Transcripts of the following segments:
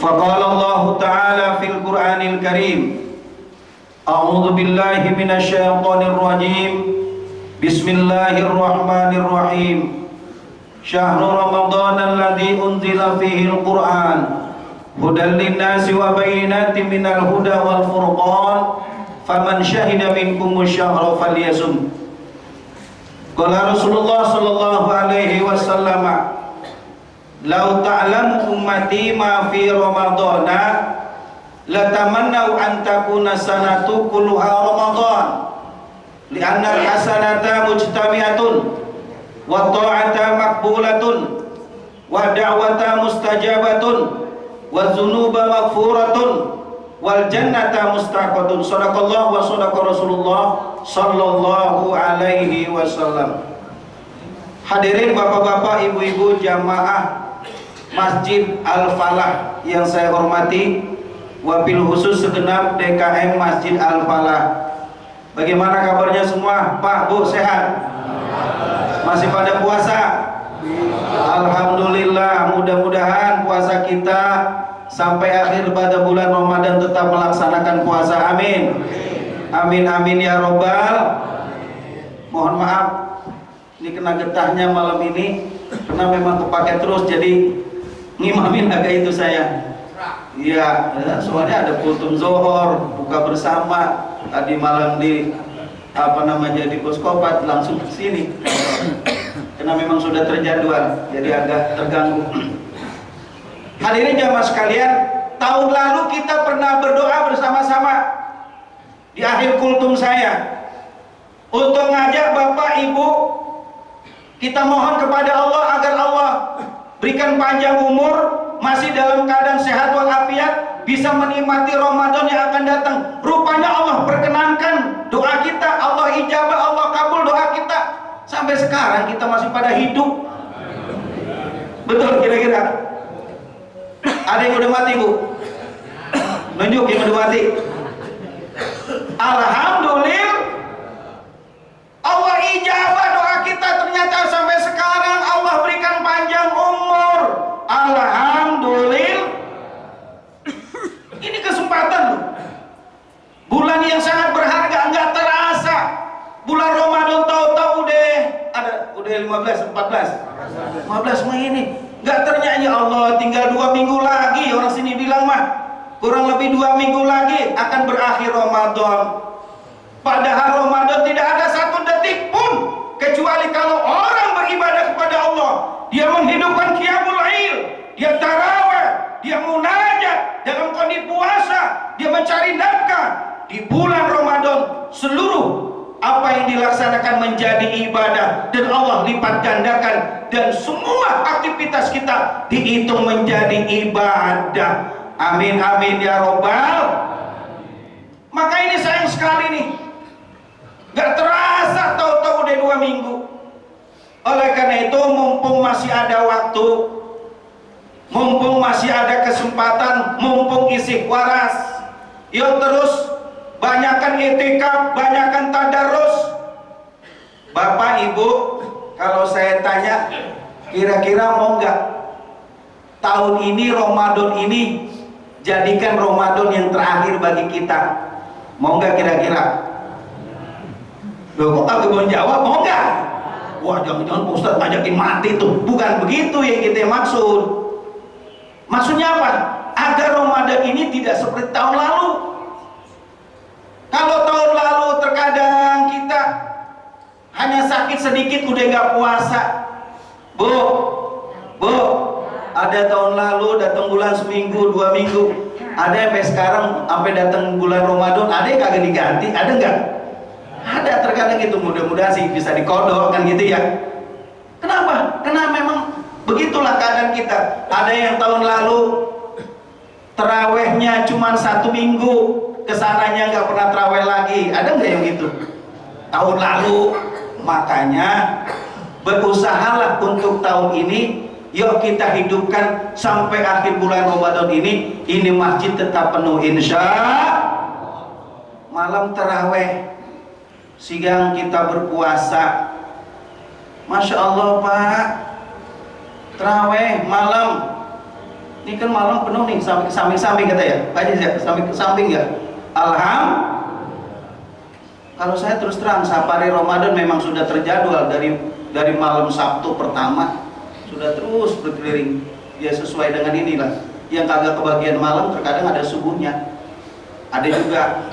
Faqala Allah Ta'ala fil Qur'anil Karim, A'udzu billahi minasy syaithanir rajim. Bismillahirrahmanirrahim. Syahrul Ramadan alladzi unzila fihi al-Qur'an hudan lin-nasi wa bayyinatin minal huda wal furqan faman syahida minkumus syahra falyasum. Qala Rasulullah sallallahu alaihi wasallam, "Lau ta'lamu ummati ma fi Ramadana latamannau an takuna sanatu kulluha Ramadan li'anna al-hasanata mujtami'atun wa ta'ata maqbulatun wa da'wata mustajabatun wa dzunuba maghfuratun wal jannata mustaqatun." Shadaqallah wa shadaqa Rasulullah sallallahu alaihi wasallam. Hadirin bapak-bapak, ibu-ibu jamaah Masjid Al-Falah yang saya hormati, wabil khusus segenap DKM Masjid Al-Falah. Bagaimana kabarnya semua? Pak, Bu, sehat? Masih pada puasa? Alhamdulillah, mudah-mudahan puasa kita sampai akhir pada bulan Ramadan tetap melaksanakan puasa. Amin. Amin amin ya robbal. Mohon maaf, ini kena getahnya malam ini karena memang kepake terus, jadi ngimamin agak itu saya. Iya, soalnya ada kultum zohor, buka bersama, tadi malam di di Poskopat, langsung ke sini. Karena memang sudah terjadwal, jadi agak terganggu. Hadirin jamaah sekalian, tahun lalu kita pernah berdoa bersama-sama di akhir kultum saya untuk ngajak Bapak Ibu, kita mohon kepada Allah agar Allah berikan panjang umur, masih dalam keadaan sehat walafiat, bisa menikmati Ramadan yang akan datang. Rupanya Allah perkenankan doa kita, Allah ijabah, Allah kabul doa kita. Sampai sekarang kita masih pada hidup. Betul kira-kira? Ada yang udah mati, Bu? Nunjuk yang udah mati. Alhamdulillah, Allah ijabah doa kita. Ternyata sampai sekarang Allah berikan panjang umur. Alhamdulillah. Ini kesempatan loh. Bulan yang sangat berharga, nggak terasa. Bulan Ramadan tahu-tahu udah 15 Mei ini. Nggak ternyata, ya Allah, tinggal 2 minggu lagi. Orang sini bilang mah kurang lebih 2 minggu lagi akan berakhir Ramadan. Padahal Ramadan tidak ada 1 detik pun kecuali kalau orang beribadah kepada Allah, dia menghidupkan qiyamul lail, dia tarawih, dia munajat dalam kondisi puasa, dia mencari nafkah di bulan Ramadan. Seluruh apa yang dilaksanakan menjadi ibadah dan Allah lipat gandakan, dan semua aktivitas kita dihitung menjadi ibadah. Amin amin ya robbal. Maka ini sayang sekali nih, gak terasa tahu-tahu udah 2 minggu. Oleh karena itu, mumpung masih ada waktu, mumpung masih ada kesempatan, mumpung isi waras, yuk terus banyakkan itikaf, banyakkan tadarus. Bapak Ibu, kalau saya tanya, kira-kira mau nggak tahun ini, Ramadan ini, jadikan Ramadan yang terakhir bagi kita? Mau nggak kira-kira? Loh, kok agak mau jawab? Mau nggak? Wah, jangan-jangan Pak Ustadz ngajakin mati tuh. Bukan begitu yang kita maksud. Maksudnya apa? Agar Ramadan ini tidak seperti tahun lalu. Kalau tahun lalu terkadang kita hanya sakit sedikit udah nggak puasa. Bu, ada tahun lalu datang bulan seminggu, 2 minggu. Ada sampai sekarang sampai datang bulan Ramadan, ada yang kagak diganti, ada nggak? Ada, terkadang itu. Mudah-mudahan sih bisa dikodok kan gitu ya. Kenapa? Karena memang begitulah keadaan kita. Ada yang tahun lalu terawihnya cuma 1 minggu, kesananya nggak pernah terawih lagi. Ada nggak yang gitu? Tahun lalu. Makanya berusahalah untuk tahun ini, yuk kita hidupkan sampai akhir bulan Ramadan ini. Ini masjid tetap penuh insya. Malam terawih, siang kita berpuasa. Masya Allah Pak, terawih malam Ini kan malam penuh nih, samping-samping kata ya, Pak Haji ya, samping ya. Kalau saya terus terang, safari Ramadan memang sudah terjadwal dari malam Sabtu pertama sudah terus berkeliling. Ya sesuai dengan inilah. Yang kagak kebagian malam terkadang ada subuhnya. Ada juga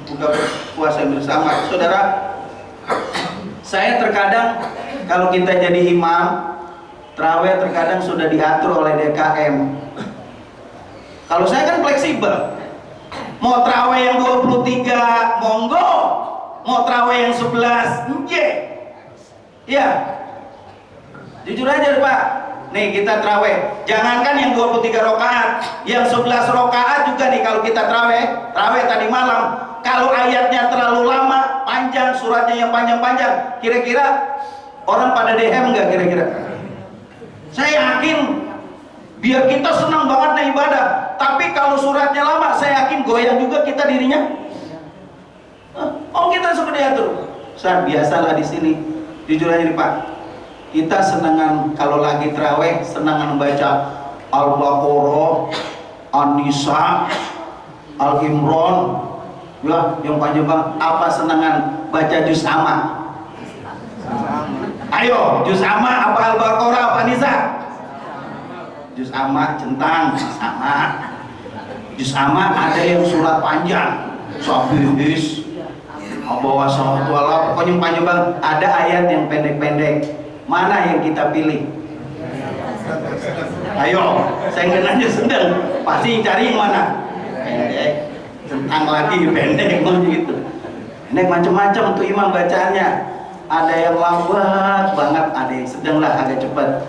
buka puasa bersama. Saudara, saya terkadang kalau kita jadi imam terawih terkadang sudah diatur oleh DKM. Kalau saya kan fleksibel. Mau terawih yang 23, monggo. Mau terawih yang 11, nggih. Ya. Jujur aja Pak. Nih kita terawih. Jangankan yang 23 rakaat, yang 11 rakaat juga nih kalau kita terawih tadi malam. Kalau ayatnya terlalu lama, panjang, suratnya yang panjang-panjang, kira-kira orang pada DM nggak kira-kira? Saya yakin biar kita senang banget nih ibadah, tapi kalau suratnya lama saya yakin goyang juga kita dirinya. Oh kita suka diatur. Saat biasalah di sini. Jujur aja nih Pak, kita senangan kalau lagi terawih senangan baca Al-Baqarah, An-Nisa, Al-Imran, ya yang panjang banget. Apa senangan baca juz amma? Ayo, juz amma apa Al-Baqarah apa Nisa? Juz amma centang sama. Juz amma ada yang surat panjang, Sabihis, Abawa Sawatwala, pokoknya panjang banget. Ada ayat yang pendek-pendek. Mana yang kita pilih? Ayo, saya nggak nanya sedang, pasti cari yang mana? Pendek, centang lagi pendek, gitu. Pendek macam-macam tuh imam bacaannya. Ada yang lambat banget, ada yang sedang lah agak cepat.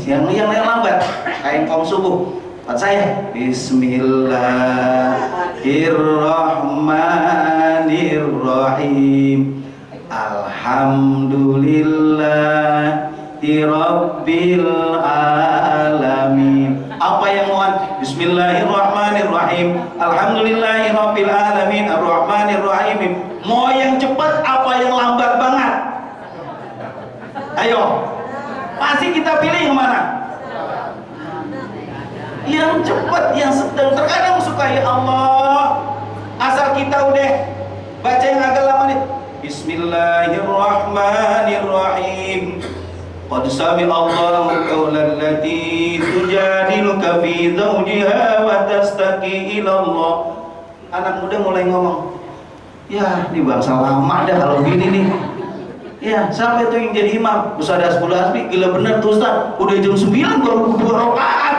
Yang lambat kayak kaum subuh. Buat saya Bismillahirrahmanirrahim. Alhamdulillahirabbil alamin. Apa yang mohon? Bismillahirrahmanirrahim. Alhamdulillahirabbil alamin. Arrahmanirrahim. Mau yang cepat apa yang lambat banget? Ayo. Pasti kita pilih yang mana? Yang cepat, yang sedang. Terkadang suka ya Allah, asal kita udah baca yang agak lama nih. Bismillahirrahmanirrahim. Qad sami Allahu qawlan lati tujadiluka fi zawjiha wa tastaqi ila Allah. Anak muda mulai ngomong, ya ini bangsa lama dah kalau gini nih. Ya, siapa itu yang jadi imam? Ustaz Hasbul Hasbi, gila bener tuh Ustaz. Udah jam 9 baru 2 rakaat.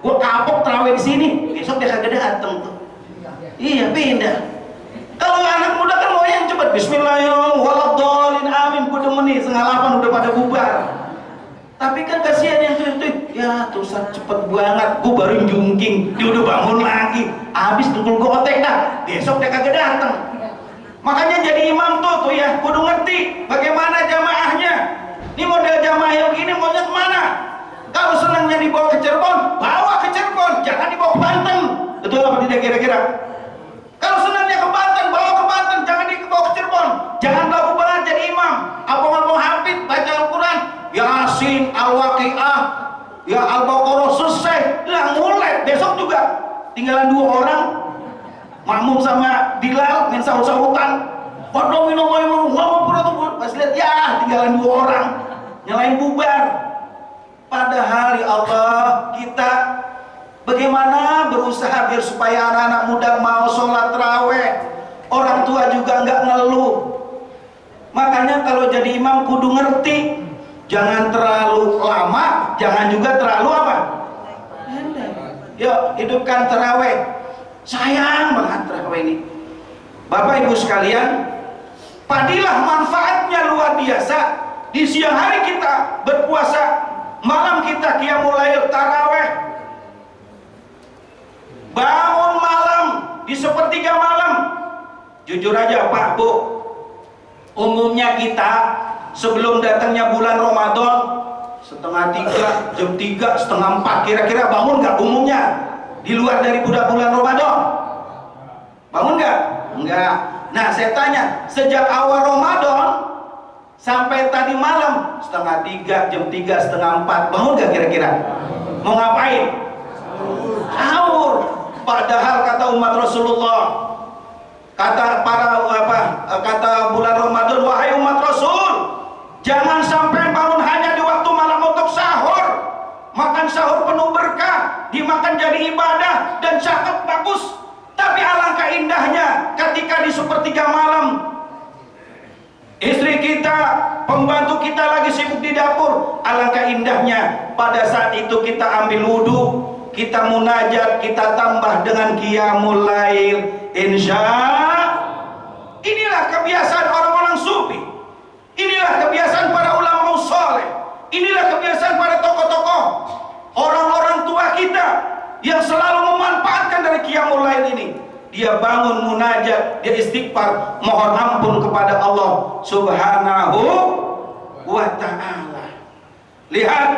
Gua kapok terawih di sini. Besok dia kagak dateng tuh. Iya, pindah. Kalau anak muda kan mau yang cepat. Bismillahirrahmanirrahim. Amin. Gua demen nih, 7:30 udah pada bubar. Tapi kan kasihan yang tuh. Ya, tuh Ustaz cepet banget. Gua baru jungking, dia udah bangun lagi. Habis tukul gua otek dah. Besok dia kagak dateng. Makanya jadi imam tuh ya, kudu ngerti bagaimana jamaahnya. Ini model jamaah yang gini maunya kemana? Kalau senangnya dibawa ke Cirebon, bawa ke Cirebon, jangan dibawa ke Banten. Betul apa tidak kira-kira? Kalau senangnya ke Banten, bawa ke Banten, jangan dibawa ke Cirebon. Jangan lagu banget jadi imam. Abang-abang hafid baca Al-Quran, Yasin, Al-Waqi'ah, ya Al-Baqarah selesai, lah mulai besok juga. Tinggalan 2 orang. Makmum sama Bilal main sahut-sahutan. Waduh minum pas lihat ya tinggalan 2 orang nyalain bubar. Padahal ya Allah kita bagaimana berusaha biar supaya anak-anak muda mau sholat tarawih. Orang tua juga nggak ngeluh. Makanya kalau jadi imam kudu ngerti. Jangan terlalu lama, jangan juga terlalu apa? Yuk hidupkan tarawih. Sayang banget terawih ini. Bapak Ibu sekalian, padilah manfaatnya luar biasa. Di siang hari kita berpuasa, malam kita qiyamul lail tarawih. Bangun malam di sepertiga malam. Jujur aja Pak Bu, umumnya kita sebelum datangnya bulan Ramadan 2:30, jam 3, 3:30 kira-kira bangun nggak umumnya? Di luar dari bulan Ramadan bangun nggak? Enggak. Nah saya tanya, sejak awal Ramadan sampai tadi malam 2:30, jam 3, 3:30 bangun nggak kira-kira? Mau ngapain? Sahur. Padahal kata umat Rasulullah, kata bulan Ramadan, wahai umat Rasul, jangan sampai bangun hanya di waktu malam untuk sahur. Makan sahur penuh berkah, dimakan jadi ibadah dan cakep bagus. Tapi alangkah indahnya ketika di sepertiga malam istri kita, pembantu kita lagi sibuk di dapur. Alangkah indahnya pada saat itu kita ambil wudhu, kita munajat, kita tambah dengan qiyamul lail. Inilah kebiasaan orang-orang sufi. Inilah kebiasaan para ulama saleh. Inilah kebiasaan para tokoh-tokoh, orang-orang tua kita yang selalu memanfaatkan dari qiyamul lail ini. Dia bangun munajat, dia istighfar, mohon ampun kepada Allah Subhanahu wa ta'ala. Lihat,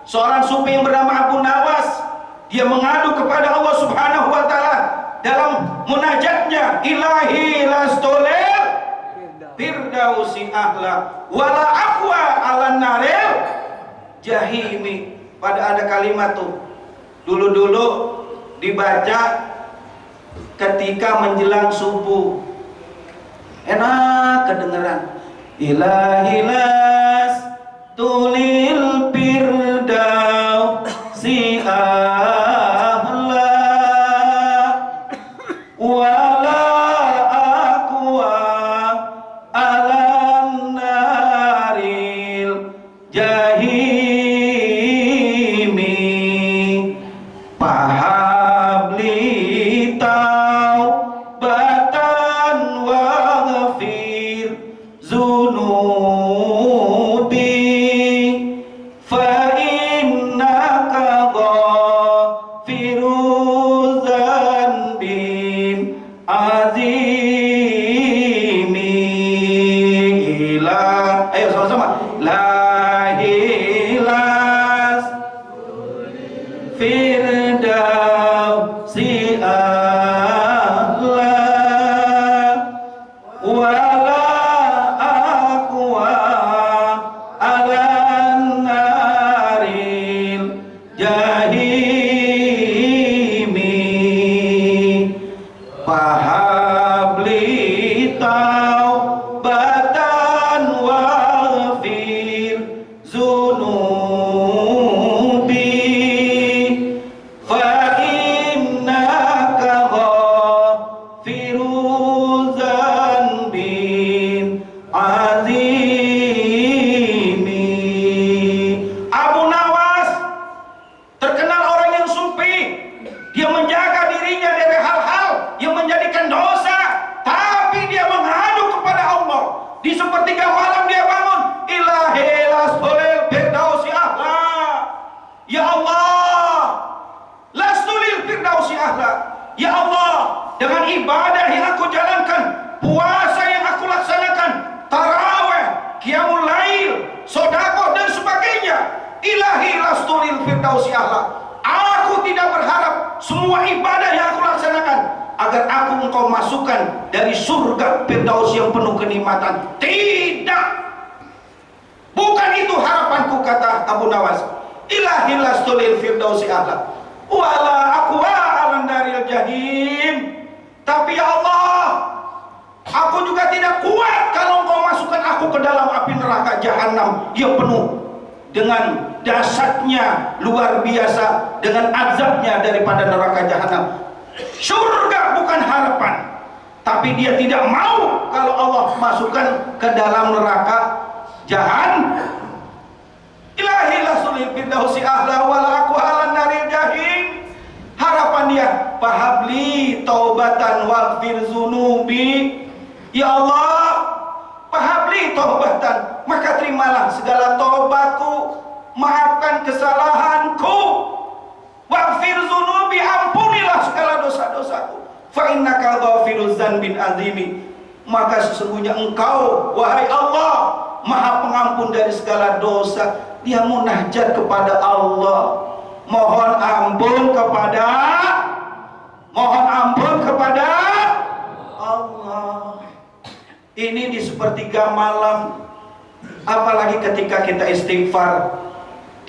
seorang sufi yang bernama Abu Nawas, dia mengadu kepada Allah Subhanahu wa ta'ala dalam munajatnya, ilahi lastolil firdausi ahla wala aqwa ala naril jahimi. Pada ada kalimat tuh dulu-dulu dibaca ketika menjelang subuh, enak kedengeran, ilahilas tulil firdausi ahla wala aqwa alan naril jahimi. Pahabli taubatan waghfir zunubi fa innaka ghafiru dzanbin azimi. Ayo sama-sama, la hilas firdausi ahla wala aqwa alan naril jahimi. Pahabli taubatan waghfir zunubi fa innaka ghafiru dzanbin azimi. Abu Nawas terkenal orang yang sufi. Dia menjaga dirinya dari hal-hal yang menjadikan dosa, tapi dia mengadu kepada Allah. Di sepertiga malam dia bangun, ilahi lastulil firdausi ahla. Ya Allah, lastulil firdausi ahla. Ya Allah, dengan ibadah yang aku jalankan, puasa yang aku laksanakan, tarawih, qiyamul lail, sedekah dan sebagainya, ilahi lastulil firdausi ahla. Aku tidak berharap semua ibadah yang aku laksanakan agar aku engkau masukkan dari surga firdaus yang penuh kenikmatan. Tidak, bukan itu harapanku, kata Abu Nawas. Ilahi lastulil firdausi ahla wala aqwa alan daril jahim. Tapi ya Allah, aku juga tidak kuat kalau engkau masukkan aku ke dalam api neraka jahanam yang penuh dengan dahsyatnya luar biasa, dengan azabnya daripada neraka jahanam. Surga bukan harapan, tapi dia tidak mau kalau Allah masukkan ke dalam neraka jahanam. Ilahi lasulil firdausi ahla wala aqwa alan naril jahim. Harapan dia, pahabli taubatan waghfir zunubi. Ya Allah, pahabli taubatan, maka terimalah segala taubatku, maafkan kesalahanku. Waghfir zunubi, ampunilah segala dosa-dosaku. Fa innaka ghafiruz dzanbin azimi. Maka sesungguhnya engkau, wahai Allah, maha pengampun dari segala dosa. Dia munajat kepada Allah, mohon ampun kepada Allah. Ini di sepertiga malam, apalagi ketika kita istighfar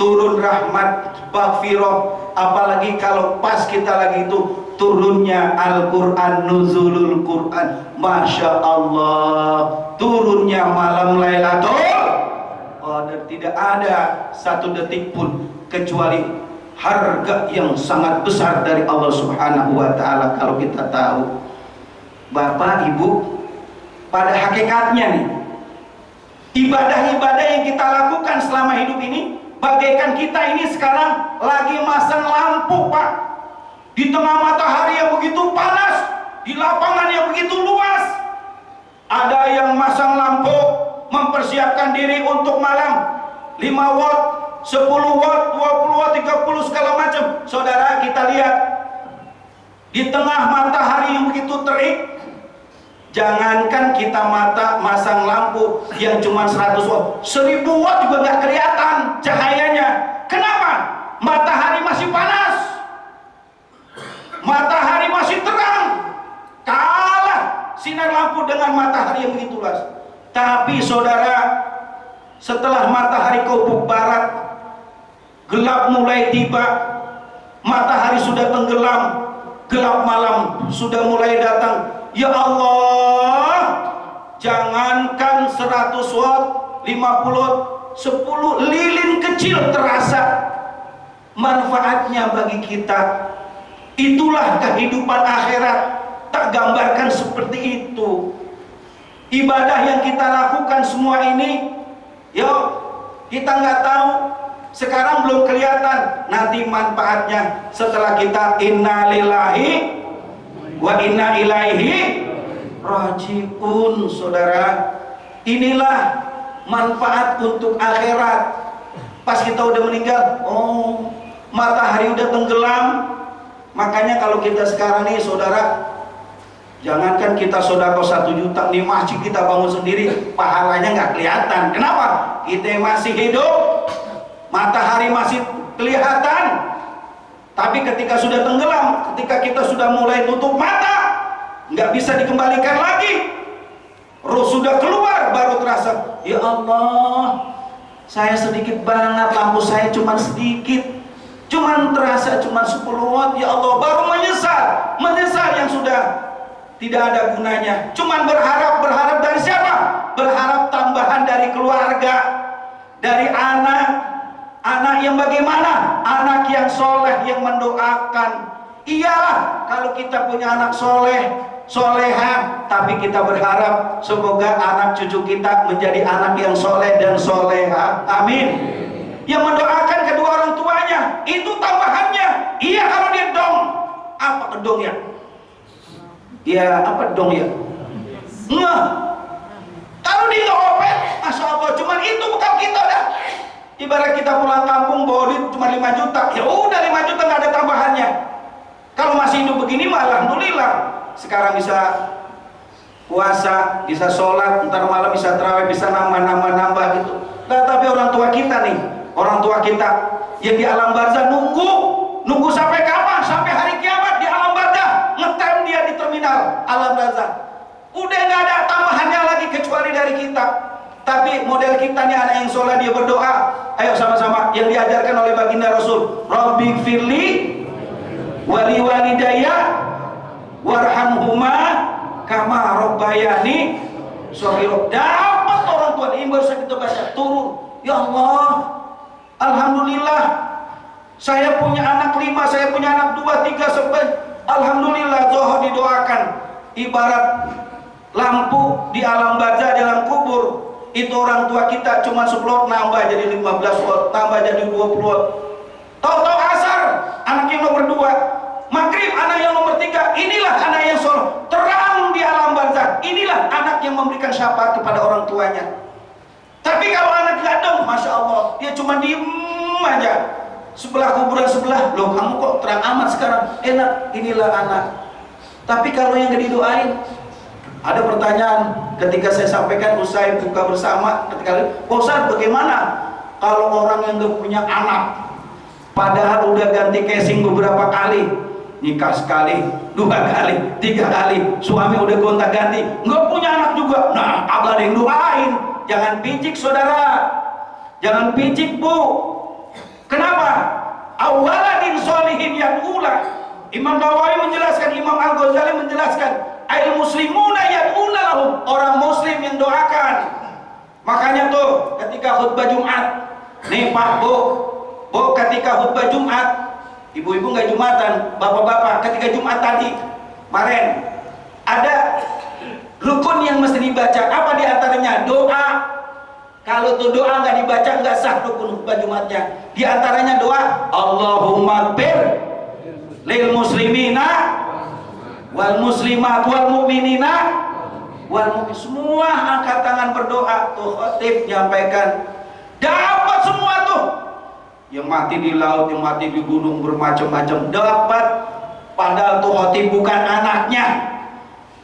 turun rahmat, maghfirah, apalagi kalau pas kita lagi itu turunnya Al-Quran, nuzulul Quran, Masya Allah, turunnya malam Lailatul Qadar. Tidak ada satu detik pun kecuali harga yang sangat besar dari Allah Subhanahu wa Ta'ala. Kalau kita tahu, Bapak Ibu, pada hakikatnya nih, ibadah-ibadah yang kita lakukan selama hidup ini bagaikan kita ini sekarang lagi masang lampu, Pak, di tengah matahari yang begitu panas, di lapangan yang begitu luas. Ada yang masang lampu mempersiapkan diri untuk malam, 5 watt, 10 watt, 20 watt, 30 segala macam. Saudara, kita lihat di tengah matahari yang begitu terik, jangankan kita masang lampu yang cuma 100 watt, 1000 watt juga nggak kelihatan cahayanya. Kenapa? Matahari masih panas, matahari masih terang, kalah sinar lampu dengan matahari yang begitu luas. Tapi saudara, setelah matahari kufuk barat, gelap mulai tiba, matahari sudah tenggelam, gelap malam sudah mulai datang. Ya Allah, jangankan 100 watt, 50 watt, 10 lilin kecil terasa manfaatnya bagi kita. Itulah kehidupan akhirat, tak gambarkan seperti itu. Ibadah yang kita lakukan semua ini, yuk, kita nggak tahu, sekarang belum kelihatan, nanti manfaatnya setelah kita innalillahi wa inna ilaihi rajiun. Saudara, inilah manfaat untuk akhirat. Pas kita udah meninggal, oh, matahari udah tenggelam. Makanya kalau kita sekarang nih saudara, jangankan kita sodako 1 juta, nih masjid kita bangun sendiri, pahalanya nggak kelihatan. Kenapa? Kita masih hidup, matahari masih kelihatan. Tapi ketika sudah tenggelam, ketika kita sudah mulai tutup mata, nggak bisa dikembalikan lagi, roh sudah keluar, baru terasa, ya Allah, saya sedikit banget, lampu saya cuma sedikit, cuma terasa cuma 10 watt, ya Allah, baru menyesal yang sudah tidak ada gunanya. Cuman berharap dari siapa? Berharap tambahan dari keluarga, dari anak yang bagaimana? Anak yang soleh, yang mendoakan. Iyalah, kalau kita punya anak soleh, soleha, tapi kita berharap semoga anak cucu kita menjadi anak yang soleh dan soleha. Amin. Yang mendoakan kedua orang tuanya, itu tambahannya. Iya, kalau dia dong, apa kedong ya? Ya, apa dong ya? Nah, kalau dia nggak opet, Masya Allah, cuman itu bekal kita dah. Ibarat kita pulang kampung bawa duit cuma 5 juta, ya udah 5 juta nggak ada tambahannya. Kalau masih hidup begini mah alhamdulillah. Sekarang bisa puasa, bisa sholat, ntar malam bisa terawih, bisa nambah gitu. Nah, tapi orang tua kita nih, orang tua kita yang di alam barzah nunggu sampai kapan? Sampai hari kiamat di alam barzah, ngetem dia di terminal alam barzah. Udah nggak ada tambahannya lagi kecuali dari kita. Tapi model kita nih, anak yang sholat, dia berdoa. Ayo sama-sama yang diajarkan oleh baginda Rasul, Rabbighfirli wali walidayya warhamhuma kama rabbayani shaghira. Dapat orang tua ini baru kita baca turun. Ya Allah, alhamdulillah, saya punya anak 5, saya punya anak 2, 3 sampai alhamdulillah. Zohor didoakan, ibarat lampu di alam barzah, dalam kubur. Itu orang tua kita cuma 10 watt, nambah jadi 15 watt, tambah jadi 20 watt. Tahu-tahu asar, anak yang nomor 2, maghrib anak yang nomor 3. Inilah anak yang soleh, terang di alam barzah. Inilah anak yang memberikan syafaat kepada orang tuanya. Tapi kalau anak gadong, Masya Allah, dia cuma diem aja sebelah kuburan sebelah. Loh, kamu kok terang amat sekarang? Enak, inilah anak. Tapi kalau yang gak didoain, ada pertanyaan ketika saya sampaikan usai buka bersama ketika Ustaz, bagaimana kalau orang yang gak punya anak, padahal udah ganti casing beberapa kali, nikah sekali, 2 kali, 3 kali, suami udah gonta ganti, nggak punya anak juga. Nah, abah ada yang doain. Jangan picik saudara, jangan picik bu. Kenapa? Awaladin solihin yad'ula. Imam Nawawi menjelaskan, Imam Al-Ghazali menjelaskan, al muslimuna yad'una lahum, orang muslim yang doakan. Makanya tuh ketika khutbah Jumat, nih Pak, Bu, ketika khutbah Jumat, ibu-ibu nggak Jumatan, bapak-bapak, ketika Jumat tadi, kemarin, ada rukun yang mesti dibaca. Apa diantaranya? Doa. Kalau tuh doa nggak dibaca, nggak sah rukun khutbah Jumatnya. Diantaranya doa, Allahumma bir lil muslimina wal muslimat wal mu'minina wal mu'min. Semua angkat tangan berdoa. Tuh khotib nyampaikan, dapat semua tuh. Yang mati di laut, yang mati di gunung, bermacam-macam dapat. Padahal tuh khotib bukan anaknya,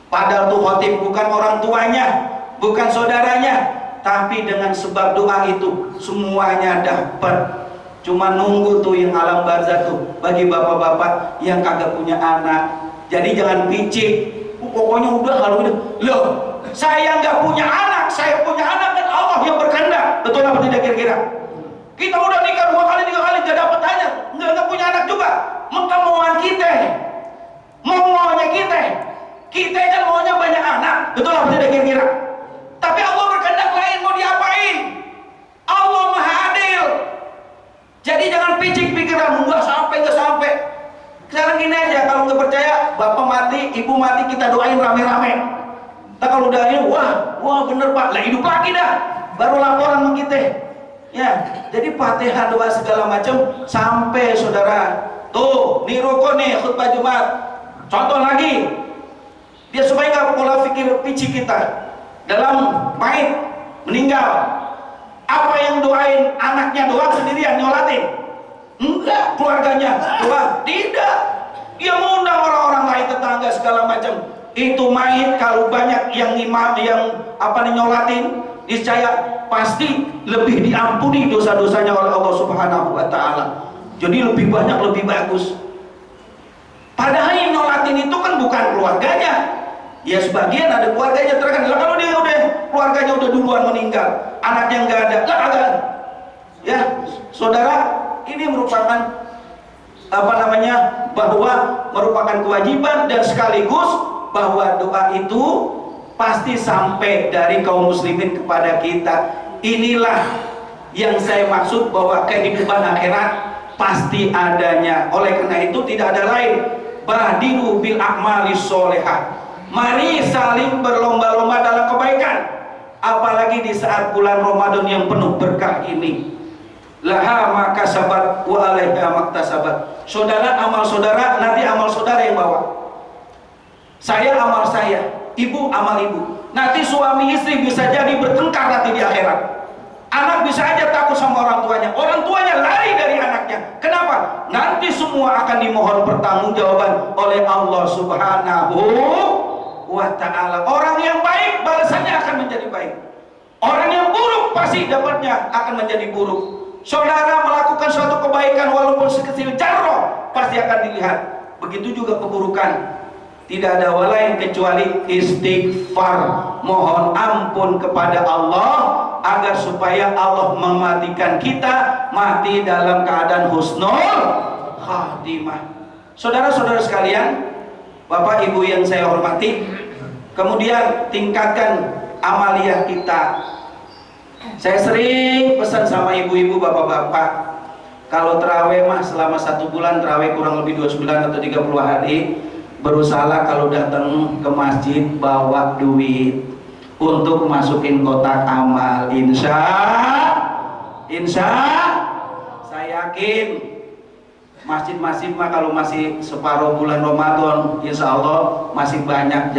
padahal tuh khotib bukan orang tuanya, bukan saudaranya, tapi dengan sebab doa itu semuanya dapat. Cuma nunggu tuh yang alam barzah tuh bagi bapak-bapak yang kagak punya anak. Jadi jangan picik, pokoknya udah kalau udah, loh saya nggak punya anak, saya punya anak dan Allah yang berkehendak. Betul apa tidak kira-kira? Kita udah nikah 2 kali 3 kali nggak dapat anak, nggak punya anak juga. Maka mauan kita, maunya kita kan maunya banyak anak. Betul apa tidak kira-kira? Tapi Allah berkehendak lain, mau diapain? Allah Maha Adil. Jadi jangan picik pikiran, nggak sampai. Sekarang gini aja, kalau nggak percaya, bapak mati, ibu mati, kita doain rame-rame. Kita kalau doain, wah bener Pak, lah hidup lagi dah, baru laporan sama kita. Ya, jadi Fatihah doa segala macam sampai saudara. Tuh, nih rukun nih khutbah Jumat. Contoh lagi, dia supaya nggak pola pikir picik kita dalam mayit meninggal. Apa yang doain anaknya doang sendirian nyolatin? Enggak, keluarganya doang? Tidak. Dia mengundang orang-orang lain, tetangga segala macam. Itu mayit kalau banyak yang nyolatin, niscaya pasti lebih diampuni dosa-dosanya oleh Allah Subhanahu wa taala. Jadi lebih banyak, lebih bagus. Padahal yang nyolatin itu kan bukan keluarganya. Ya sebagian ada keluarganya terkena. Kalau dia udah keluarganya udah duluan meninggal, anaknya nggak ada, lah agak. Ya, saudara, ini merupakan bahwa merupakan kewajiban dan sekaligus bahwa doa itu pasti sampai dari kaum muslimin kepada kita. Inilah yang saya maksud bahwa kehidupan akhirat pasti adanya. Oleh karena itu tidak ada lain. Badiru bil a'malis sholihah. Mari saling berlomba-lomba dalam kebaikan, apalagi di saat bulan Ramadan yang penuh berkah ini. Laha makasabat wa alaiha maktasabat. Saudara amal saudara, nanti amal saudara yang bawa. Saya amal saya, ibu amal ibu. Nanti suami istri bisa jadi bertengkar nanti di akhirat. Anak bisa aja takut sama orang tuanya lari dari anaknya. Kenapa? Nanti semua akan dimohon pertanggungjawaban oleh Allah Subhanahu wa ta'ala. Orang yang baik balasannya akan menjadi baik, orang yang buruk pasti dapatnya akan menjadi buruk. Saudara melakukan suatu kebaikan walaupun sekecil jarroh pasti akan dilihat. Begitu juga keburukan. Tidak ada lain kecuali istighfar, mohon ampun kepada Allah agar supaya Allah mematikan kita mati dalam keadaan husnul khatimah. Saudara-saudara sekalian, Bapak Ibu yang saya hormati, kemudian tingkatkan amaliyah kita. Saya sering pesan sama ibu-ibu, bapak-bapak, kalau terawih mah selama 1 bulan terawih kurang lebih 29 atau 30 hari, berusaha kalau datang ke masjid bawa duit untuk masukin kotak amal. Insya saya yakin masjid-masjid mah kalau masih separuh bulan Ramadan, insya Allah masih banyak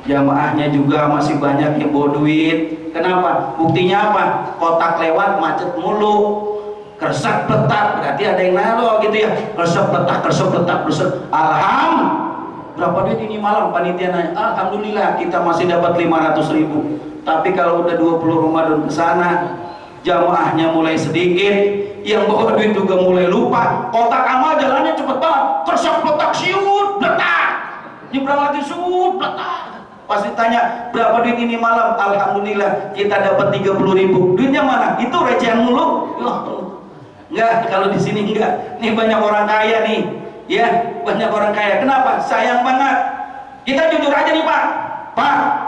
jamaahnya juga masih banyak yang bawa duit. Kenapa? Buktinya apa? Kotak lewat macet mulu, kersak petak, berarti ada yang naro gitu ya, kersak petak. Berapa duit ini malam? Panitia nanya, alhamdulillah kita masih dapat 500.000. Tapi kalau udah 20 Ramadan ke sana, jamaahnya mulai sedikit, yang bawa duit juga mulai lupa. Kotak amal jalannya cepet banget, kersak petak siut bletak, nyebrang lagi siut bletak. Pas ditanya berapa duit ini malam, alhamdulillah kita dapat 30.000. Duitnya mana? Itu recehan mulu. Enggak, kalau di sini enggak. Nih banyak orang kaya nih, ya, banyak orang kaya. Kenapa? Sayang banget. Kita jujur aja nih Pak,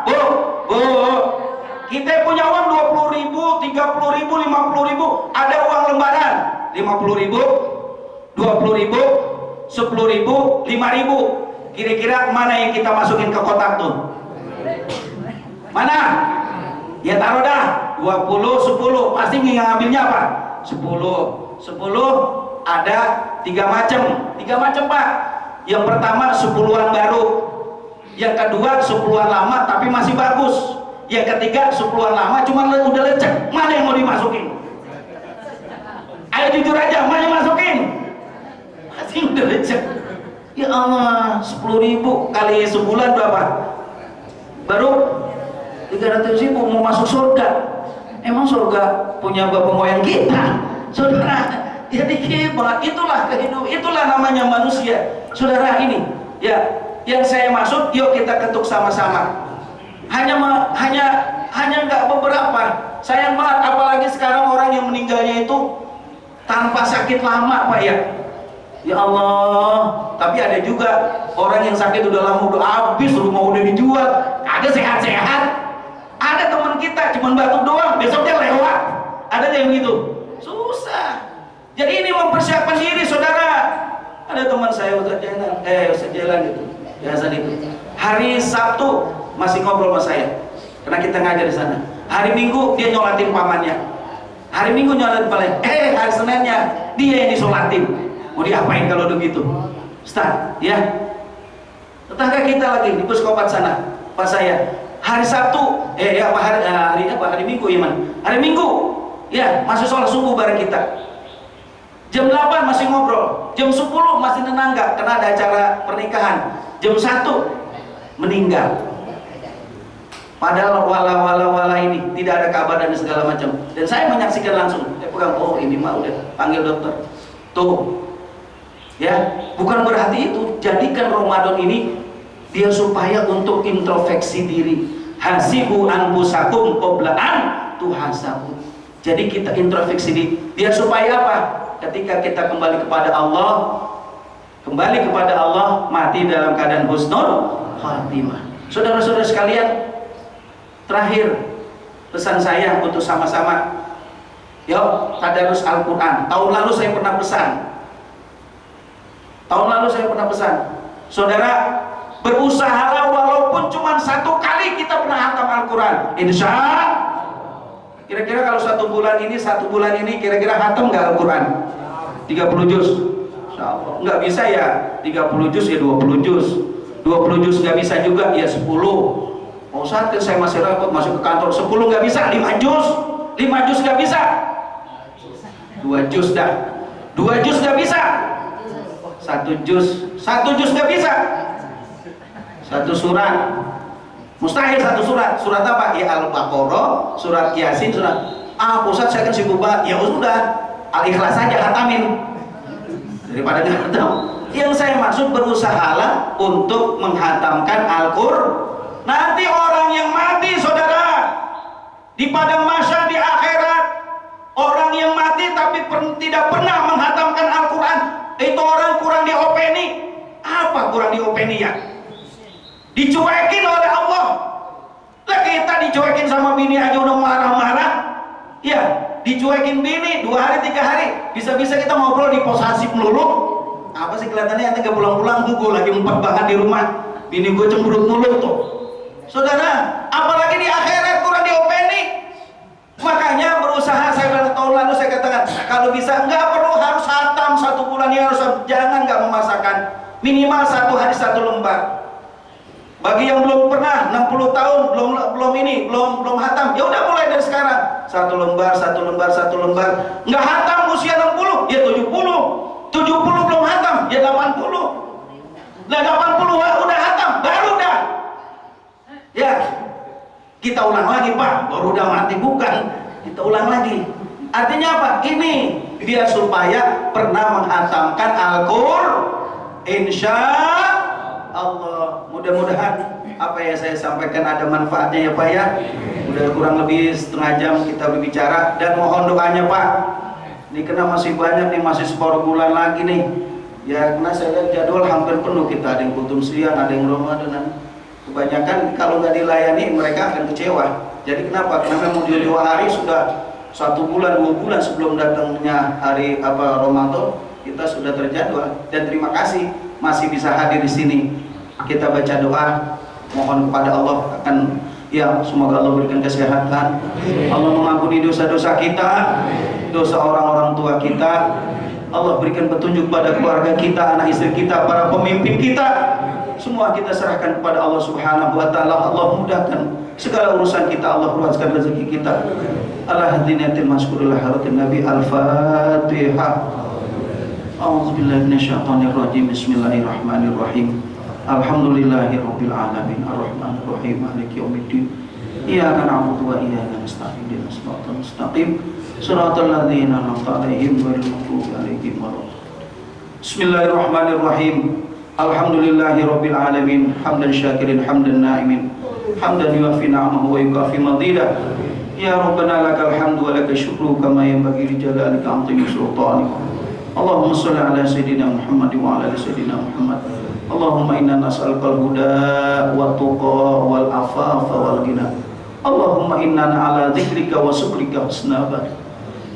Bu, kita punya uang 20.000, 30.000, 50.000, ada uang lembaran 50.000, 20.000, 10.000, 5.000. Kira-kira mana yang kita masukin ke kotak tuh? Mana? Ya taruh dah 20, 10. Pasti ngambilnya apa? 10 ada 3 macam Pak. Yang pertama 10-an baru, yang kedua 10-an lama tapi masih bagus, yang ketiga 10-an lama cuma udah lecek. Mana yang mau dimasukin? Ayo jujur aja, mana yang masukin? Masih udah lecek. Ya Allah, 10.000 kali sebulan berapa? Baru 300.000 mau masuk surga. Emang surga punya bapak moyang kita, saudara? Jadi hebat. Itulah kehidupan, itulah namanya manusia, saudara. Ini ya yang saya maksud. Yuk kita ketuk sama-sama. Hanya nggak beberapa. Sayang banget, apalagi sekarang orang yang meninggalnya itu tanpa sakit lama, Pak ya. Ya Allah, tapi ada juga orang yang sakit udah lama, udah habis, rumah udah dijual, ada sehat-sehat. Ada teman kita cuman batuk doang, besoknya lewat. Ada yang gitu, susah. Jadi ini mempersiapkan diri, saudara. Ada teman saya sejalan gitu, biasa itu. Hari Sabtu masih ngobrol sama saya, karena kita ngajar di sana. Hari Minggu dia nyolatin pamannya. Hari Minggu nyolatin pamannya. Hari Seninnya dia yang disolatin. Mau diapain kalau begitu? Ustaz, ya. Tetangga kita lagi di Puskopat sana, pas saya. Hari Sabtu, hari Minggu ya man. Hari Minggu, ya masih sholat subuh bareng kita. Jam 8 masih ngobrol, jam 10 masih nenangga karena ada acara pernikahan. Jam 1 meninggal. Padahal wala ini tidak ada kabar dan segala macam. Dan saya menyaksikan langsung. Saya pegang, oh ini mah udah panggil dokter. Tuh, ya bukan berarti itu. Jadikan Ramadan ini dia supaya untuk introspeksi diri. Hasibu anfusakum qabla an tuhasabu. Jadi kita introspeksi diri. Dia supaya apa? Ketika kita kembali kepada Allah, mati dalam keadaan husnul khatimah. Saudara-saudara sekalian, terakhir pesan saya untuk sama-sama, yuk tadarus Al-Quran. Tahun lalu saya pernah pesan, saudara, berusahalah walaupun cuma 1 kali kita pernah hatam Al-Quran. Insya kira-kira kalau 1 bulan ini kira-kira hatam nggak Al-Quran? 30 juz? Insya Allah. Nggak bisa ya 30 juz ya 20 juz. 20 juz nggak bisa juga ya 10. Mau saat saya masih repot masuk ke kantor. 10 nggak bisa, 5 juz. 5 juz nggak bisa, 2 juz dah. 2 juz nggak bisa, 1 juz. 1 juz nggak bisa, 1 surat. Mustahil 1 surat. Surat apa? Ya Al-Baqarah, surat Yasin, surat. Pusat saya kan sibuk banget. Ya sudah, Al-Ikhlas saja hatamin daripada nggak hatam. Yang saya maksud, berusahalah untuk menghatamkan Al-Qur'an. Nanti orang yang mati, saudara, di padang mahsyar di akhirat, orang yang mati tapi tidak pernah menghatamkan Al-Quran, itu orang kurang diopeni. Apa kurang diopeni ya? Dicuekin oleh Allah. Lah kita dicuekin sama bini aja udah marah-marah. Ya, dicuekin bini 2 hari 3 hari, bisa-bisa kita ngobrol di pos hasib melulu. Apa sih kelihatannya nanti gak pulang-pulang, gue lagi empat banget di rumah, bini gue cemberut mulu tuh. Saudara, apalagi di akhirat kurang diopeni. Makanya berusaha, saya pada tahun lalu saya katakan, kalau bisa nggak perlu harus hatam 1 bulan ya, harus jangan nggak memaksakan, minimal 1 hari 1 lembar. Bagi yang belum pernah 60 tahun belum hatam, ya udah mulai dari sekarang 1 lembar, 1 lembar, 1 lembar. Nggak hatam usia 60 ya 70 belum hatam ya 80. Nah 80 udah hatam baru dah. Ya, kita ulang lagi Pak, baru udah mati bukan, kita ulang lagi. Artinya apa? Ini dia supaya pernah menghatamkan Al-Qur'an. Insya Allah, mudah-mudahan apa ya saya sampaikan ada manfaatnya ya Pak ya. Udah kurang lebih setengah jam kita berbicara, dan mohon doanya Pak. Ini kena masih banyak nih, masih separuh bulan lagi nih. Ya karena saya lihat jadwal hampir penuh kita, ada yang kultum siang, ada yang Ramadan. Kebanyakan kalau nggak dilayani mereka akan kecewa. Jadi kenapa? Karena memang di 2 hari sudah 1 bulan 2 bulan sebelum datangnya hari Ramadan kita sudah terjadwal. Dan terima kasih masih bisa hadir di sini. Kita baca doa, mohon kepada Allah akan ya semoga Allah berikan kesehatan. Allah mengampuni dosa-dosa kita, dosa orang-orang tua kita. Allah berikan petunjuk pada keluarga kita, anak istri kita, para pemimpin kita. Semua kita serahkan kepada Allah Subhanahu wa taala. Allah mudahkan segala urusan kita, Allah luaskan rezeki kita. Ala hadinatil maskuril haratin Nabi. Al-Fatihah. A'udzubillahi minasyaitonir rajim. Bismillahirrahmanirrahim. Alhamdulillahirabbil alamin. Arrahmanir rahim. Maliki yaumiddin. Iyyaka na'budu wa iyyaka nasta'in. Ihdinas siratal mustaqim. Shiratal ladzina an'amta 'alaihim ghairil maghdubi 'alaihim waladdallin. Bismillahirrahmanirrahim. Alhamdulillahirabbil alamin. Hamdan syakirin hamdan na'imin. Hamdan yuwafi ni'amahu wa yukafi madidah. Ya Rabbana lakal hamdu wa lakal syukru kama yanbaghi li jalalika 'azimi sultanik. Allahumma shalli ala sayyidina Muhammad wa ala ali sayyidina Muhammad. Allahumma inna nas'aluka al-huda wa tuqa wal afafa wal ghina. Allahumma inna ala dzikrika wa syukrika husna ibadah.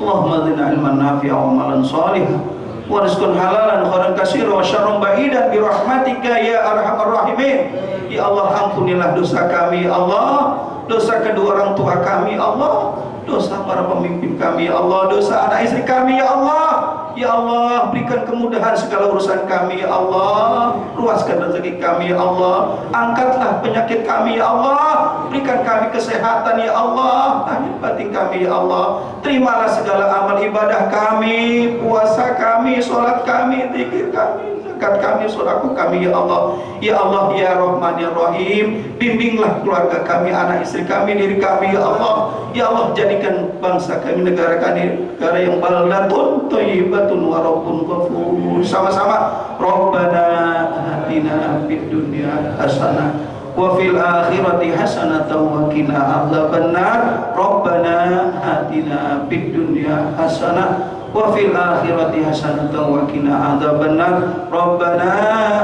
Allahumma zidna ilman nafi'a wa amalan shalihan wa rizqan halalan khairan katsiran wa syarran ba'idan bi rahmatika ya arhamar rahimin. Ya Allah, ampunilah dosa kami ya Allah, dosa kedua orang tua kami ya Allah, dosa para pemimpin kami ya Allah, dosa anak istri kami ya Allah. Ya Allah, berikan kemudahan segala urusan kami ya Allah, luaskan rezeki kami ya Allah, angkatlah penyakit kami ya Allah, berikan kami kesehatan ya Allah, lahir batin kami ya Allah. Terimalah segala amal ibadah kami, puasa kami, sholat kami, zikir kami, zakat kami, sedekah kami ya Allah. Ya Allah ya Rahman ya Rahim, bimbinglah keluarga kami, anak istri kami, diri kami ya Allah. Ya Allah, jadikan bangsa kami, negara kami negara yang baldatun thayyibatun wa rabbun ghafur. Sama-sama. Rabbana atina fid dunya hasanah wa fil akhirati hasanatan wa qina adzabannar. Rabbana atina fid dunya hasanah wa fil akhirati hasanatan wa qina adzabannar. Rabbana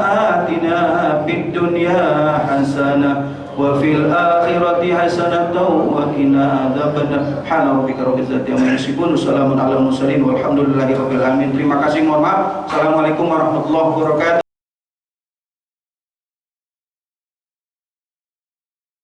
atina fid dunya hasanah wa fil akhirati hasanatan wa qina adzabannar. Subhana rabbika rabbil izzati amma yasifun. Wassalamun alal mursalin walhamdulillahi rabbil alamin. Terima kasih, mohon maaf. Assalamualaikum warahmatullahi wabarakatuh.